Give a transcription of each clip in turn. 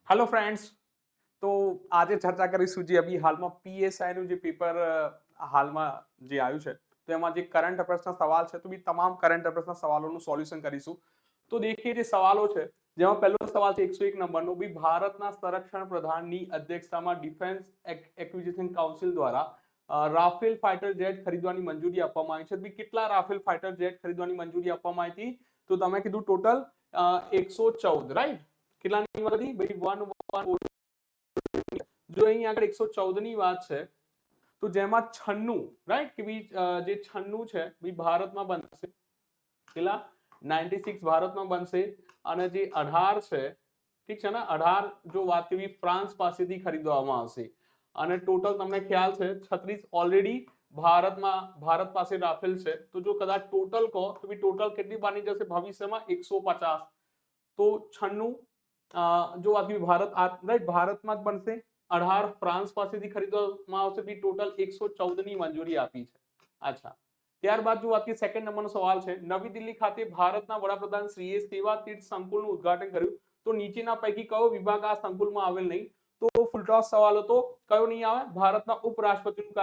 Hello friends, તો આજે ચર્ચા કરીશું જે અભી હાલમાં પીએસઆઈ નું જે પેપર હાલમાં જે આવ્યું છે તો એમાં જે કરંટ અફેર્સના સવાલ છે તો બી તમામ કરંટ અફેર્સના સવાલોનું સોલ્યુશન કરીશું. તો દેખીએ જે સવાલો છે જેમાં પહેલો સવાલ છે 101 નંબરનો, બી ભારતના સંરક્ષણ પ્રધાનની અધ્યક્ષતામાં ડિફેન્સ એક્વિઝિશન કાઉન્સિલ દ્વારા રાફેલ ફાઇટર જેટ ખરીદવાની મંજૂરી આપવામાં આવી છે. બી કેટલા રાફેલ ફાઇટર જેટ ખરીદવાની મંજૂરી આપવામાં આવી હતી? તો તમે કીધું ટોટલ 114, રાઈટ? કેટલાની વાત હતી ભાઈ? 1 જો અહીં આગળ 114 ની વાત છે તો જેમાં 96, રાઈટ, કે ભાઈ જે 96 છે ભાઈ ભારતમાં બનશે. કેટલા? 96 ભારતમાં બનશે. અને જે 18 છે, ઠીક છે ને, 18 જો વાત કરીએ ફ્રાન્સ પાસેથી ખરીદવામાં આવશે. અને ટોટલ તમને ખ્યાલ છે 36 ઓલરેડી ભારત પાસે રાફેલ છે. તો જો કદાચ ટોટલ કહો તો ભાઈ ટોટલ કેટલી બની જશે ભવિષ્યમાં? 150. તો 96 જો વાત કરીએ ભારતમાં જ બનશે. 18 ફ્રાન્સ પાસેથી ખરીદવામાં આવશે. બી ટોટલ 114 ની મંજૂરી આપી છે. અચ્છા, ત્યારબાદ જો વાત કરીએ સેકન્ડ નંબરનો સવાલ છે, નવી દિલ્હી ખાતે ભારતના વડાપ્રધાન શ્રીએ સેવા તીર્થ સંકુલનું ઉદ્ઘાટન કર્યું. તો નીચેના પૈકી કયો વિભાગ આ સંકુલમાં આવેલ નહીં? તો ફૂલ ટોસ સવાલ હતો. કયો નહીં આવે? ભારતના ઉપરાષ્ટ્રપતિનું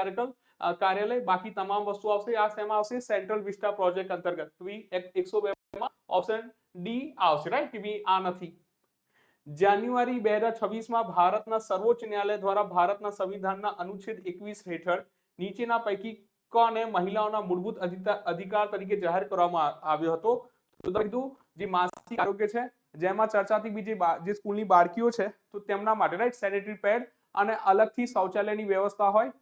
કાર્યાલય. બાકી તમામ વસ્તુ આવશે. આ શેમાં આવશે? સેન્ટ્રલ વિસ્ટા પ્રોજેક્ટ અંતર્ગત. 102 માં ઓપ્શન ડી આવશે, રાઈટ, કે આ નથી. જાન્યુઆરી 2026માં ભારતના સર્વોચ્ચ ન્યાયાલય દ્વારા ભારતના સંવિધાનના અનુચ્છેદ 21 હેઠળ નીચેના પૈકી કોને મહિલાઓના મૂળભૂત અધિકાર તરીકે જાહેર કરવામાં આવ્યો હતો? તો કીધું જે માસિક આરોગ્ય છે, જેમાં ચર્ચાથી બીજી જે સ્કૂલની બાળકીઓ છે તો તેમના માટે, રાઈટ, સેનેટરી પેડ અને અલગથી શૌચાલયની વ્યવસ્થા હોય.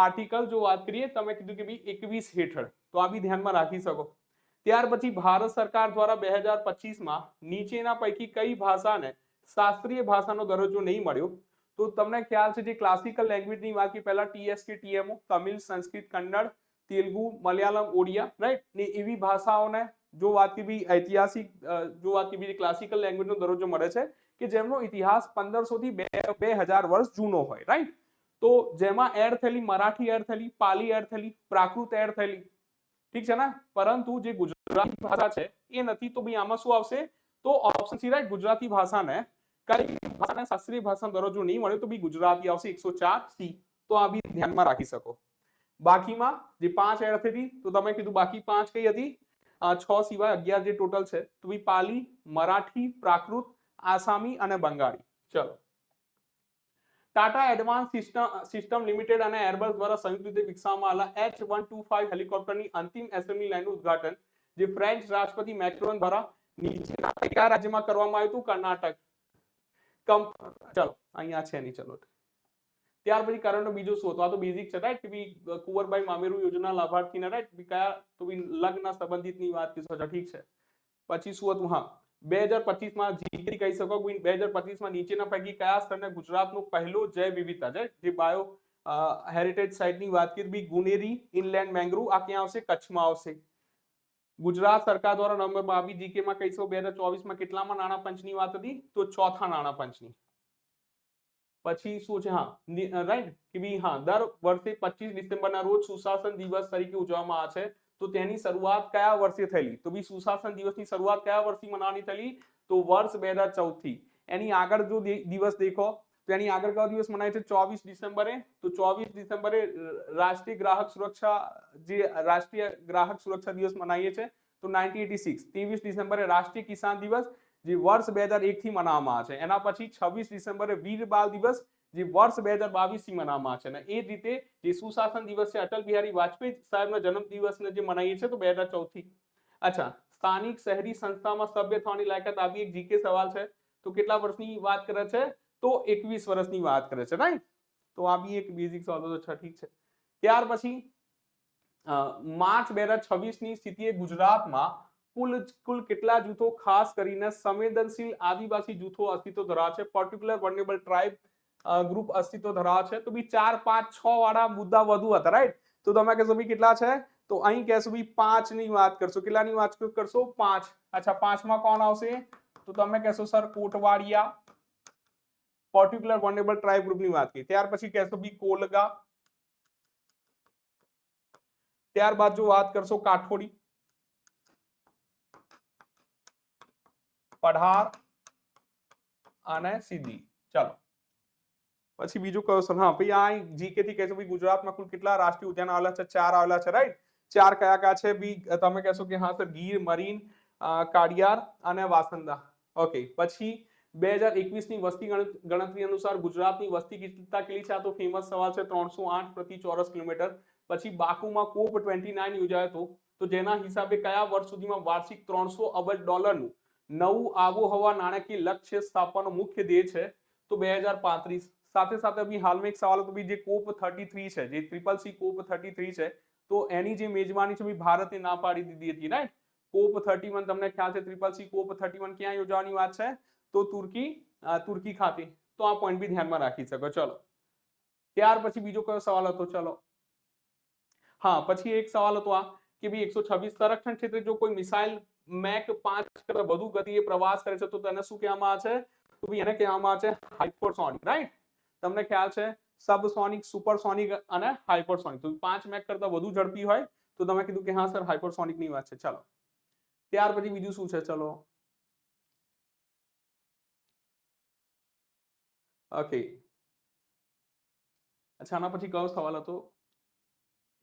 આર્ટિકલ જો વાત કરીએ તમે કીધું કે ભાઈ 21 હેઠળ, તો આ બી ધ્યાનમાં રાખી શકો. ત્યાર પછી ભારત સરકાર દ્વારા 2025માં નીચેના પૈકી કઈ ભાષાને શાસ્ત્રીય ભાષાનો દરજ્જો નહીં મળ્યો? તો તમને ખ્યાલ છે જે ક્લાસિકલ લેંગ્વેજની વાત की પહેલા ટીએસટી ટીએમઓ, તમિલ, સંસ્કૃત, કન્નડ, તેલુગુ, મલયાલમ, ઓડિયા, રાઈટ, ને એવી ભાષાઓને જો વાત की ઐતિહાસિક જો વાત की ક્લાસિકલ લેંગ્વેજનો દરજ્જો મળે છે કે જેમનો ઇતિહાસ 1500 થી 2000 વર્ષ જૂનો હોય, રાઈટ. તો જેમાં એડ થયેલી મરાઠી એડ થયેલી, પાલી એડ થયેલી, પ્રાકૃત એડ થયેલી, ઠીક છે ને. પરંતુ જે ગુજરાતી ભાષા છે એ નથી. તો ભાઈ આમાં શું આવશે? તો ઓપ્શન સી, રાઈટ, ગુજરાતી ભાષાને કઈ ભાષાને શાસ્ત્રીય ભાષાનો દરજ્જો નહીં મળ્યો? તો બી ગુજરાતી આવશે, 104 સી. તો આ બી ધ્યાનમાં રાખી શકો. બાકીમાં જે 5 એડ થઈ તો તમે કીધું બાકી 5 કઈ હતી? 6 સિવાય 11 જે ટોટલ છે તો ભાઈ પાલી, મરાઠી, પ્રાકૃત, આસામી અને બંગાળી. ચલો, ટાટા એડવાન્સ સિસ્ટમ લિમિટેડ અને એરબસ દ્વારા સંયુક્ત રીતે વિકસાવવામાં આવેલા H125 હેલિકોપ્ટરની અંતિમ એસેમ્બલી લાઇનનું ઉદ્ઘાટન જે ફ્રેન્ચ રાષ્ટ્રપતિ મેક્રોન દ્વારા નીચેના કયા રાજ્યમાં કરવામાં આવ્યું હતું? કર્ણાટક. ચલો અહીંયા છે નહીં. ચલો, ત્યાર પછી કરંટનો બીજો શું હતો? આ તો બેઝિક છે, રાઈટ, કે કુંવરબાઈ મામેરુ યોજના લાભાર્થીના, રાઈટ, કયા? તો લગ્ન સંબંધિતની વાત કરીશું. ઠીક છે. પછી શું હતું? હા, 2025માં જીતી કહી શકો. 2025માં નીચેના પૈકી કયા સ્થળને ગુજરાતનો પહેલો જૈવ વિવિધતા છે જે બાયો હેરિટેજ સાઇટની વાત કરીએ? બી ગુનેરી ઇનલેન્ડ મેંગ્રુવ. આ ક્યાં આવશે? કચ્છમાં આવશે. ગુજરાત સરકાર દ્વારા નવેમ્બરમાં બી જીકેમાં કહીશો 2024માં કેટલામાં નાણાં પંચની વાત હતી? તો ચોથા નાણાં પંચની. પછી શું છે? હા, રાઈટ, કે બી હા, દર વર્ષે 25 ડિસેમ્બરના રોજ સુશાસન દિવસ તરીકે ઉજવવામાં આવે છે. તો તેની શરૂઆત કયા વર્ષે થયેલી? તો બી સુશાસન દિવસની શરૂઆત કયા વર્ષથી મનાવવાની થયેલી? તો વર્ષ 2014 થી. એની આગળ જો દિવસ દેખો તો એની આગળ કયો દિવસ મનાય છે? 24 ડિસેમ્બરે. તો 24 ડિસેમ્બરે રાષ્ટ્રીય ગ્રાહક સુરક્ષા દિવસ મનાવીએ છીએ. તો 1986. 23 ડિસેમ્બરે રાષ્ટ્રીય કિસાન દિવસ જે વર્ષ 2001 થી મનાવવામાં આવે છે. એના પછી 26 ડિસેમ્બરે વીર બાલ દિવસ જે વર્ષ 2022 થી મનાવવામાં આવે છે. અને એ જ રીતે જે સુશાસન દિવસ છે અટલ બિહારી વાજપેયી સાહેબના જન્મ દિવસને જે મનાવીએ છીએ તો 2014 થી. અચ્છા, સ્થાનિક શહેરી સંસ્થામાં સભ્ય થવાની લાયકાત આવી એક જીકે સવાલ છે. તો કેટલા વર્ષની વાત કરે છે? તો 21 વર્ષની વાત કરે છે, રાઈટ. તો આ બી એક બેઝિક સવાલ હતો. ઠીક છે. ત્યાર પછી માર્ચ 2026 ની સ્થિતિએ ગુજરાતમાં કુલ કેટલા જૂથો ખાસ કરીને સંવેદનશીલ આદિવાસી જૂથો અસ્તિત્વ ધરાવે છે? પર્ટિક્યુલર વલ્નરેબલ ટ્રાઇબ ગ્રુપ અસ્તિત્વ ધરાવે છે. તો બી 4, 5, 6 વાળા મુદ્દા વધુ હતા, રાઈટ. તો તમે કહેશો બી કેટલા છે? તો અહીં કહેશો બી 5 ની વાત કરશો. કેટલાની વાત કરશો? 5. અચ્છા, 5માં કોણ આવશે? તો તમે કહેશો sir Kotwadiya, particular vulnerable tribe ગ્રુપની વાત કરી. ત્યાર પછી કહેશો બી કોલગા. ત્યારબાદ જો વાત કરશો કાઠોડી, પઢાર અને સીધી. ચાલો પછી બીજું કયો સર? હા ભાઈ આ જીકે થી કહેશો ભાઈ ગુજરાતમાં કુલ કેટલા રાષ્ટ્રીય ઉદ્યાન આવેલા છે? 4 આવેલા છે, રાઈટ? 4 કયા કયા છે બી? તમે કહેશો કે હા સર ગીર, મરીન, કાળિયાર અને વાસંદા. ઓકે. પછી 2021 ની વસ્તી ગણતરી અનુસાર ગુજરાતની વસ્તી કેટલી છે? આ તો ફેમસ સવાલ છે. 308 પ્રતિ ચોરસ કિલોમીટર. પછી બાકુમાં કોપ 29 યોજાયો હતો, તો જેના હિસાબે કયા વર્ષ સુધીમાં વાર્ષિક $300 અબજ નવું આબોહવા નાણાકીય લક્ષ્ય સ્થાપવાનો મુખ્ય ધ્યેય છે? તો 2035. સાથે સાથે અભી હાલમાં એક સવાલ હતો ભાઈ, જે કોપ 33 છે, જે ટ્રિપલ સી કોપ 33 છે, તો એની જે મેજબાની છે ભારતે ના પાડી દીધી હતી, રાઈટ? કોપ 31 તમને ખ્યાલ છે, ટ્રિપલ સી કોપ 31 ક્યાં યોજવાની વાત છે? તો તુર્કી ખાતે. તો આ પોઈન્ટ બી ધ્યાનમાં રાખી શકો. ચલો ત્યાર પછી બીજો કયો સવાલ હતો? ચલો હા પછી એક સવાલ હતો આ કે ભાઈ 126 સંરક્ષણ ક્ષેત્રે જો કોઈ મિસાઇલ મેક 5 કરતા વધુ ગતિએ પ્રવાસ કરે છે તો તેને શું કહેવામાં આવે છે? તો ભાઈ એને કહેવામાં આવે છે હાઇપરસોનિક, રાઈટ? તમને ખ્યાલ છે સબસોનિક, સુપરસોનિક અને હાઇપરસોનિક. તો 5 મેક કરતા વધુ ઝડપી હોય તો તમે કીધું કે હા સર હાઇપરસોનિક ની વાત છે. ચાલો ત્યાર પછી બીજું શું છે? ચલો ઓકે. અચ્છા આના પછી કયો સવાલ હતો?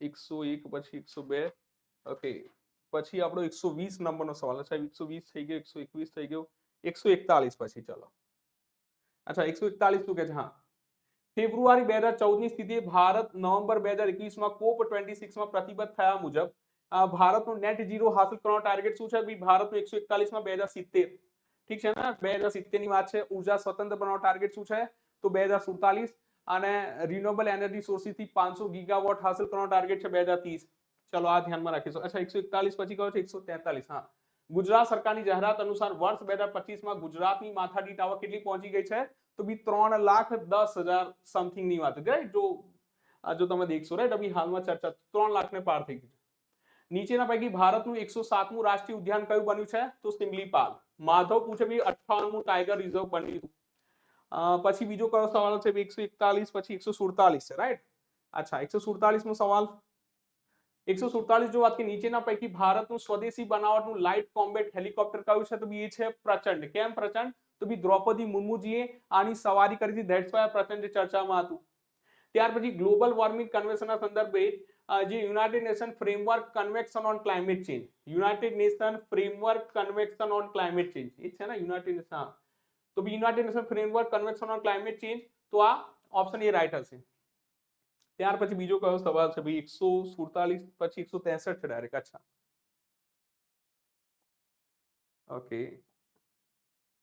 101 પછી 102. ઓકે. પછી આપણો 120 નંબરનો સવાલ છે. 120 થઈ ગયો, 121 થઈ ગયો, 141 પછી. ચલો અચ્છા 141 શું કે છે? હા ફેબ્રુઆરી 2014 ની સ્થિતિએ ભારત નવેમ્બર 2021 માં કોપ 26 માં પ્રતિબદ્ધ થયા મુજબ ભારતનો નેટ ઝીરો હાંસલ કરવાનો ટાર્ગેટ શું છે? ભાઈ ભારતનો 141 માં 2070. ઠીક છે ને? 2070 ની વાત છે. ઉર્જા સ્વતંત્ર બનાવવાનો ટાર્ગેટ શું છે? તો 2047. અને રિન્યુએબલ એનર્જી સોર્સિસથી 500 ગીગાવોટ હાંસલ કરવાનો ટાર્ગેટ છે 2030. ચલો આ ધ્યાનમાં રાખીશું. અચ્છા 141 પછી કયો છે? 143. હા ગુજરાત સરકારની જાહેરાત અનુસાર વર્ષ 2025 માં ગુજરાતની માથાદીઠ આવક કેટલી પહોંચી ગઈ છે? તો બી 3,10,000 સમથિંગ ની વાત છે, જો તમે દેખશો, રાઈટ? અભી હાલમાં ચર્ચા 3 લાખ ને પાર થઈ ગઈ છે. નીચેના પૈકી ભારતનું 107મું રાષ્ટ્રીય ઉદ્યાન કયું બન્યું છે? તો સિમલીપાલ. માધવ પૂછે ભાઈ 58મું ટાઈગર રિઝર્વ બન્યું. પછી બીજો કયો સવાલ છે? 141 પછી 147 છે, રાઈટ? અચ્છા 147 નો સવાલ 147 જો વાત કે નીચેના પૈકી ભારતનું સ્વદેશી બનાવટનું લાઇટ કોમ્બેટ હેલિકોપ્ટર કયું છે? તો બી એ છે પ્રચંડ. કેમ પ્રચંડ? તો બી દ્રૌપદી મુર્મુજીએ આની સવારી કરી હતી, ધેટ્સ વાય પ્રચંડ ચર્ચામાં હતું. ત્યાર પછી ગ્લોબલ વોર્મિંગ કન્વેન્શનના સંદર્ભે જે United Nation framework convention on climate change, United Nation framework convention on climate change, એ છે ને યુનાઇટેડ નેશન. તો B United Nation framework convention on climate change, તો આ ઓપ્શન એ રાઈટ હશે. ત્યાર પછી બીજો કયો સવાલ છે ભાઈ? 147 પછી 163 છે ડાયરેક્ટ. અચ્છા ઓકે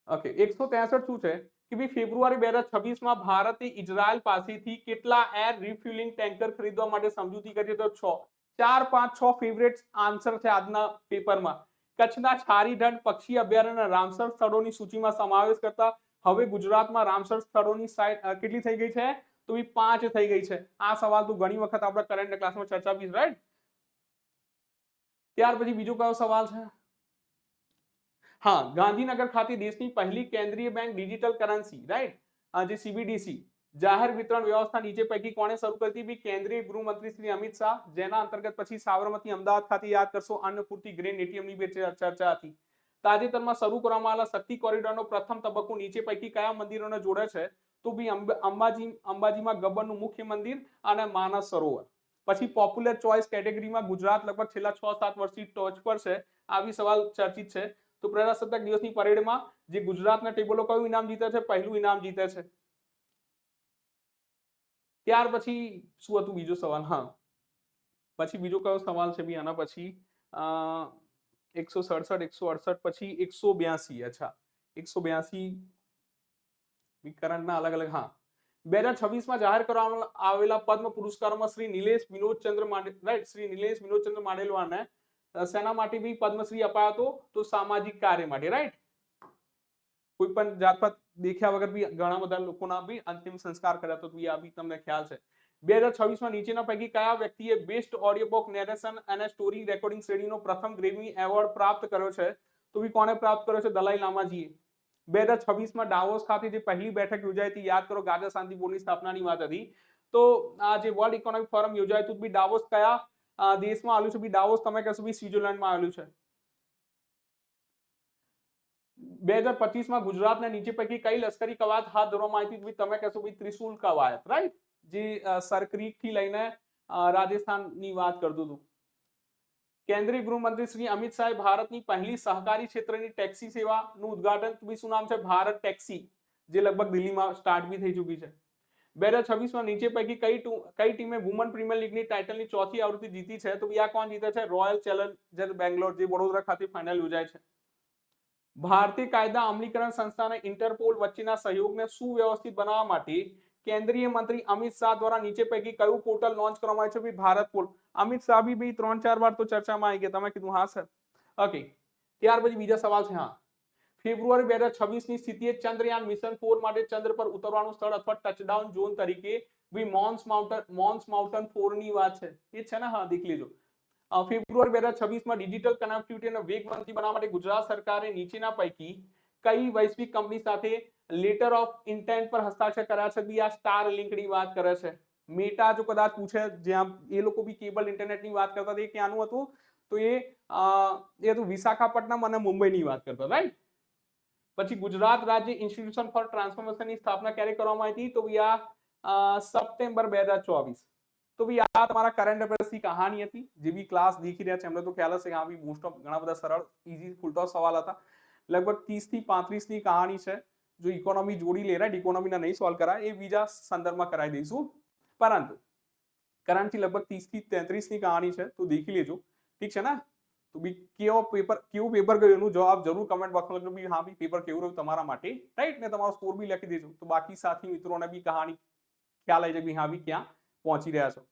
ઓકે 163 શું છે કે ભાઈ ફેબ્રુઆરી 2026 માં ભારતે ઇઝરાયલ પાસેથી કેટલા એર રિફ્યુલિંગ ટેન્કર ખરીદવા માટે સમજૂતી કરી? તો 6. 4, 5, 6 ફેવરેટ આન્સર છે આજના પેપરમાં. કચ્છના છારી ઢંઢ પક્ષી અભયારણ્ય રામસર સ્થળોની સૂચિમાં સમાવેશ કરતા હવે ગુજરાતમાં રામસર સ્થળોની સાઈટ કેટલી થઈ ગઈ છે? તો એ 5 થઈ ગઈ છે. આ સવાલ તો ઘણી વખત આપણે કરંટ ક્લાસમાં ચર્ચા બી, રાઈટ? ત્યાર પછી બીજો કયો સવાલ છે? હા ગાંધીનગર ખાતે દેશની પહેલી કેન્દ્રીય બેંક ડિજિટલ કરન્સી, રાઈટ, જે સીબીડીસી જાહેર વિતરણ વ્યવસ્થા નીચે પૈકી કોણે શરૂ કરી હતી? કેન્દ્રીય ગૃહમંત્રી શ્રી અમિત શાહ. જેના અંતર્ગત પછી સાબરમતી અમદાવાદ ખાતે યાદ કરશો અન્નપૂર્તિ ગ્રેન એટીએમ ની ચર્ચા હતી. તાજેતરમાં શરૂ કરવામાં આવેલા શક્તિ કોરિડોરનો પ્રથમ તબક્કો નીચે પૈકી કયા મંદિરોને જોડે છે? તો બી અંબાજીમાં ગબ્બરનું મુખ્ય મંદિર અને માનસ સરોવર. પછી પોપ્યુલર ચોઇસ કેટેગરીમાં ગુજરાત લગભગ છેલ્લા 6-7 વર્ષથી ટોચ પર છે. આવી સવાલ ચર્ચિત છે. તો પ્રજાસત્તાક દિવસની પરેડમાં જે ગુજરાતના ટેબલો કયું ઇનામ જીતે છે? પહેલું ઇનામ જીતે છે. ત્યાર પછી શું હતું બીજો સવાલ? હા પછી બીજો કયો સવાલ છે બી આના પછી? 167, 168 પછી 182. અચ્છા 182 કરંટના અલગ અલગ. હા 2026 માં જાહેર કરવામાં આવેલા પદ્મ પુરસ્કારોમાં શ્રી નિલેશ વિનોદચંદ્ર રાઈટ, શ્રી નિલેશ વિનોદચંદ્ર માંડેલવાને સેના માટે બી પદ્મશ્રી અપાયો હતો? તો સામાજિક કાર્ય માટે, રાઈટ? કોઈ પણ જાતપાત દેખ્યા વગર બી ઘણા બધા લોકોના બી અંતિમ સંસ્કાર કર્યા તો આ બી તમને ખ્યાલ છે. 2026 માં નીચેના પૈકી કયા વ્યક્તિએ બેસ્ટ ઓડિયો બુક નેરેશન અને સ્ટોરી રેકોર્ડિંગ શ્રેણીનો પ્રથમ ગ્રેમી એવોર્ડ પ્રાપ્ત કર્યો છે? તો બી કોણે પ્રાપ્ત કર્યો છે? દલાઈ લામાજીએ. 2026 માં ડાવોસ ખાતે જે પહેલી બેઠક યોજાઈ હતી, યાદ કરો ગાગર શાંતિ બોર્ડની સ્થાપનાની વાત હતી, તો આ જે વર્લ્ડ ઇકોનોમિક ફોરમ યોજાયું હતું બી ડાવોસ કયા દેશમાં આવેલું છે? બી ડાવોસ તમે કહેશો બી સ્વિટ્ઝરલેન્ડમાં આવેલું છે. 2025 માં ગુજરાતના નીચે પૈકી કઈ લશ્કરી કવાયત હાથ ધરવામાં આવી હતી? તમે કહેશો ભાઈ ત્રિશુલ કવાયત, રાઈટ, જે સરક્રીક થી લઈને રાજસ્થાનની વાત કરતું હતું. કેન્દ્રીય ગૃહમંત્રી શ્રી અમિત શાહે ભારતની પહેલી સહકારી ક્ષેત્રની ટેક્સી સેવાનું ઉદ્ઘાટન, શું નામ છે? ભારત ટેક્સી, જે લગભગ દિલ્હીમાં સ્ટાર્ટ બી થઈ ચૂકી છે. 2026 માં નીચે પૈકી કઈ ટીમે વુમન પ્રીમિયર લીગની ટાઇટલની ચોથી આવૃત્તિ જીતી છે? તો આ કોણ જીતે છે? રોયલ ચેલેન્જર બેંગ્લોર, જે વડોદરા ખાતે ફાઇનલ યોજાય છે. ભારતીય કાયદા અમલીકરણ સંસ્થા અને ઇન્ટરપોલ વચ્ચેના સહયોગને સુવ્યવસ્થિત બનાવવા માટે કેન્દ્રીય મંત્રી અમિત શાહ દ્વારા નીચે પૈકી કયું પોર્ટલ લોન્ચ કરવામાં આવ્યું છે? ભારત પોર્ટલ. અમિત શાહ બી 3-4 વાર તો ચર્ચામાં આવી ગયા. તમે કીધું હા સર. ઓકે, ત્યાર પછી બીજા સવાલ છે. હા, ફેબ્રુઆરી 2026 ની સ્થિતિએ ચંદ્રયાન મિશન 4 માટે ચંદ્ર પર ઉતરવાનું સ્થળ અથવા ટચડાઉન ઝોન તરીકે મોન્સ માઉન્ટન 4 ની વાત છે. એ છે ને? હા, દેખ લેજો. ફેબ્રુઆરી 2026 માં ડિજિટલ કનેક્ટિવિટી અને વેગવંતી બનાવવા માટે ગુજરાત સરકારે નીચેના પૈકી કઈ વૈશ્વિક કંપની સાથે લેટર ઓફ ઇન્ટેન્ટ પર હસ્તાક્ષર કર્યા છે? બી આ સ્ટાર લિંક ની વાત કરે છે. મેટા જો કદાચ પૂછે, જ્યાં એ લોકો બી કેબલ ઇન્ટરનેટ ની વાત કરતા હતા, એ ક્યાંનું હતું? તો એ હતું વિશાખાપટ્ટનમ અને મુંબઈની વાત કરતા, રાઈટ. પછી ગુજરાત રાજ્ય ઇન્સ્ટિટ્યુશન ફોર ટ્રાન્સફોર્મેશનની સ્થાપના ક્યારે કરવામાં આવી હતી? તો આ સપ્ટેમ્બર 2024. તો ભઈ આ તમારા કરંટ અફેર્સની કહાની હતી. જે બી ક્લાસ દેખી રહ્યા છે એમને તો ખ્યાલ હશે કે હા ભઈ મોસ્ટ ઓફ ઘણા બધા સરળ ઈઝી ફૂલટોસ સવાલ હતા. લગભગ 30 થી 35 ની કહાની છે. જો ઇકોનોમી જોડી લે, રાઈટ, ઇકોનોમીના નહીં સોલ્વ કરાય, એ બીજા સંદર્ભમાં કરાવી દઈશું. પરંતુ કરંટ થી લગભગ 30 થી 33 ની કહાની છે, તો દેખી લેજો. ઠીક છે ને? તો બી કેવું પેપર ગયું એનું જવાબ જરૂર કમેન્ટ બોક્સમાં લખજો. બી હા બી પેપર કેવું રહ્યું તમારા માટે, રાઈટ, ને તમારો સ્કોર બી લખી દેજો. તો બાકી સાથી મિત્રોને બી કહાની ખ્યાલ આવી જાય બી હા બી ક્યાં પહોંચી રહ્યા છો.